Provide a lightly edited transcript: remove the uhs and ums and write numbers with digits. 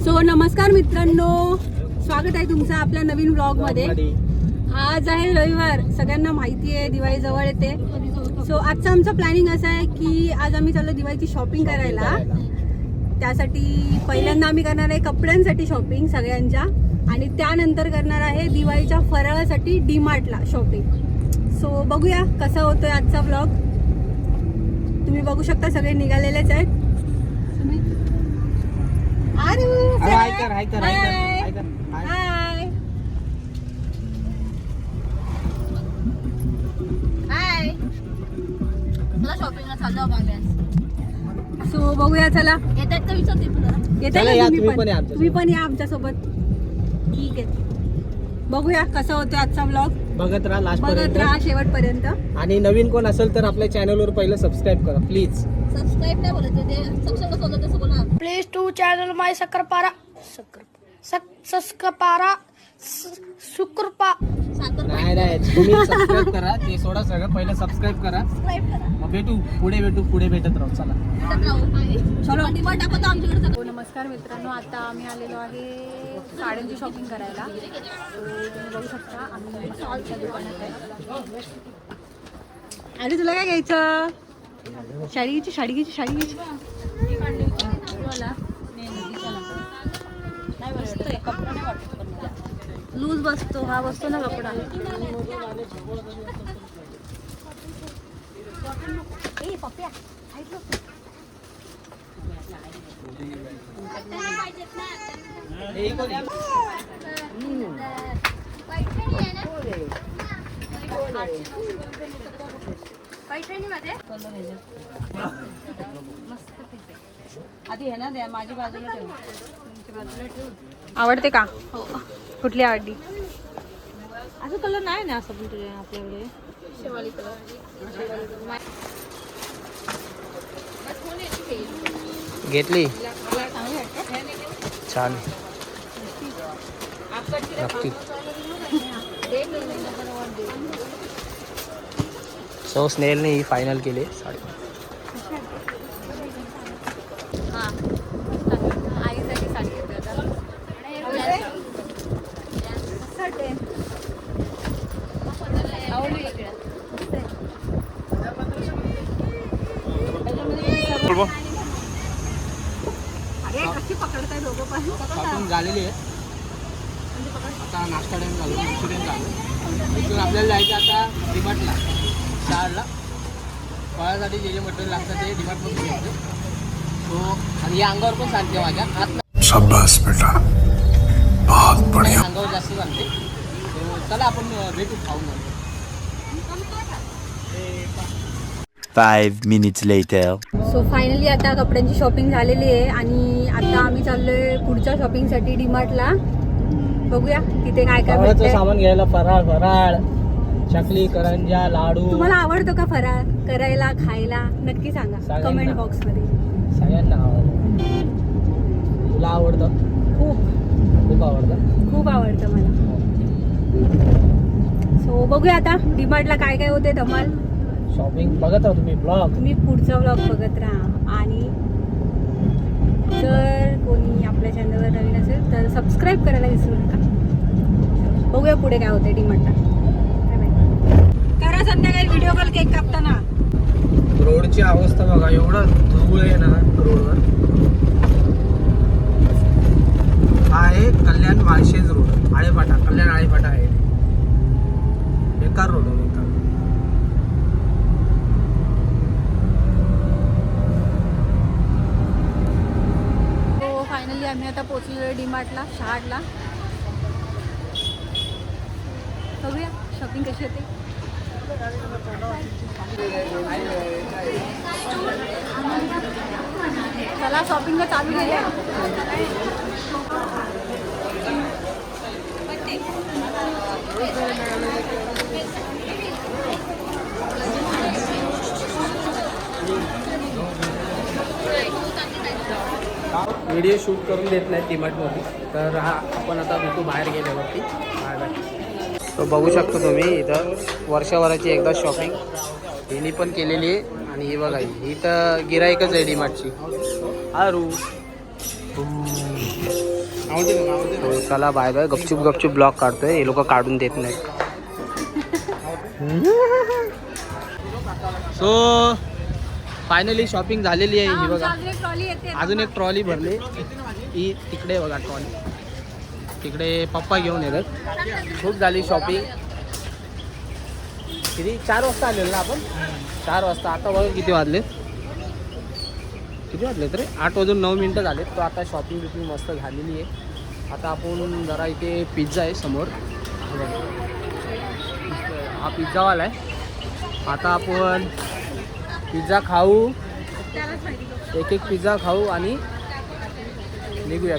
So नमस्कार मित्रांनो, स्वागत आहे तुमचं आपल्या नवीन ब्लॉग मध्ये। आज आहे रविवार, सगळ्यांना माहिती आहे दिवाळी जवळ येते। सो आजचं आमचं प्लॅनिंग असं आहे की आज आम्ही चाललो दिवाळीची शॉपिंग करायला। त्यासाठी पहिल्यांदा आम्ही करणार आहे कपड्यांसाठी शॉपिंग सगळ्यांच्या, आणि त्यानंतर करणार आहे दिवाळीच्या फराळासाठी डीमार्टला शॉपिंग। सो बघूया कसा होतोय आजचा ब्लॉग। तुम्ही बघू शकता सगळे निघालेलेच आहेत। हाय शॉपिंगला चाललो आम्ही। सो बघूया, चला येतात का विचारते तुम्ही पण या आमच्या सोबत। ठीक आहे, बघूया कसा होतोय आजचा ब्लॉग। बघत राहा लास्ट बघत राहा शेवटपर्यंत। आणि नवीन कोण असेल तर आपल्या चॅनलवर पहिलं सबस्क्राईब करा प्लीज। सबस्क्राईब नाही बोलायचं, ते सक्षम कसं होतं तसं बोला। प्लीज टू चॅनल माय सकरपारा सुकरपा नाही तुम्ही सबस्क्राईब करा, ते सोडा सगळं, पहिलं सबस्क्राईब करा, मग पुढे भेटत राहू। चला चलो डिमांड टाकतो आमच्याकडे। हो, नमस्कार मित्रांनो, आता आम्ही आलेलो आहे साड्यांची शॉपिंग करायला। तुम्ही बघू शकता आम्ही मॉलच्या दुकानात आहे। आणि तुला काय घ्यायचं? साडी घ्यायची। लूज बसतो, हा बसतो ना कपडा। आधी आहे ना द्या, माझी बाजूला ठेव। आवडते का? कुठली आवडली? असं कलर नाही ना असं पण आपल्याकडे शेवाली कलर। घेतली छान नक्की। सो स्नेहलने ही फायनल केली साडी। आईसाठी साडी घेतली आता। अरे कशी पकडताय दोघं पण? शॉपिंग झालेली आहे, आता नाश्ता टाइम झालो, इन्शुरन्स झालो। इथून आपल्याला जायचं आता डीमार्टला 4ला। फळासाठी जे मटेरियल लागतं ते डीमार्टमधून घ्यायचं। सो आणि या अंगावर पण सांगते माझ्या हात शाबाश बेटा, बहुत बढ़िया। अंगावर जास्त सांगते। सो चला आपण भेटू, खाऊन जाऊ। 5 minutes later. सो फायनली आता कपड्यांची शॉपिंग झालेली आहे आणि आता आम्ही चाललोय पुढच्या शॉपिंगसाठी डीमार्टला। बघूया तिथे काय काय फराळाचं भेटतंय। सामान घ्यायला, फराळ चकली, करंजा, लाडू। तुम्हाला आवडतो का फराळ करायला, खायला? नक्की सांगा सगळ्यांना. कमेंट बॉक्स मध्ये। सगळ्यांना आवडतं। तुला आवडतं? खूप आवडतं मला। सो बघूया आता डीमार्टला काय काय होते धमाल। शॉपिंग बघत आहो तुम्ही ब्लॉग। तुम्ही पुढचा ब्लॉग बघत राहा, आणि जर कोणी आपल्या चॅनलवर नवीन असेल तर सबस्क्राईब करायला विसरू नका। बघूया पुढे काय होते डीमार्टला। करा संध्याकाळी व्हिडिओ कॉल केक कापताना। रोडची अवस्था बघा, एवढं धूळ आहे ना रोडवर। हा आहे कल्याण माळशेज रोड, आळेपाटा, कल्याण आळेपाटा आहे। बेकार रोड आहे, बेकार। हो, फायनली आम्ही आता पोहोचलो डीमार्टला 6ला। बघूया शॉपिंग कशी होते। चला शॉपिंग चालू केली। व्हिडिओ शूट करून देत नाही डीमार्टमध्ये, तर आपण आता भेटू बाहेर गेल्यावरती। तो बघू शकतो तुम्ही इथं वर्षभराची एकदा शॉपिंग हिनी पण केलेली आहे। आणि ही बघा, ही तर गिराईकच आहे डीमार्टची। तो चला बाय बाय. गपचूप गपचूप ब्लॉग काढतोय, हे लोक काढून देत नाहीत. सो फायनली शॉपिंग झालेली आहे. ही बघा ट्रॉली येते अजून एक ट्रॉली भरली. ही तिकडे बघा ट्रॉली, तिकडे पप्पा घेऊन येतात. खूप झाली शॉपिंग. किती 4 वाजता आलेलो ना आपण. 4 वाजता. आता बघा किती वाजले तरी 8 वाजून 9 मिनटं झालेत. तो आता शॉपिंग बिपिंग मस्त झालेली आहे. आता आपण जरा इथे पिझ्झा आहे समोर, हा पिझ्झावाला आहे. आता आपण पिझ्झा खाऊ, एक पिझ्झा खाऊ आणि निघूया.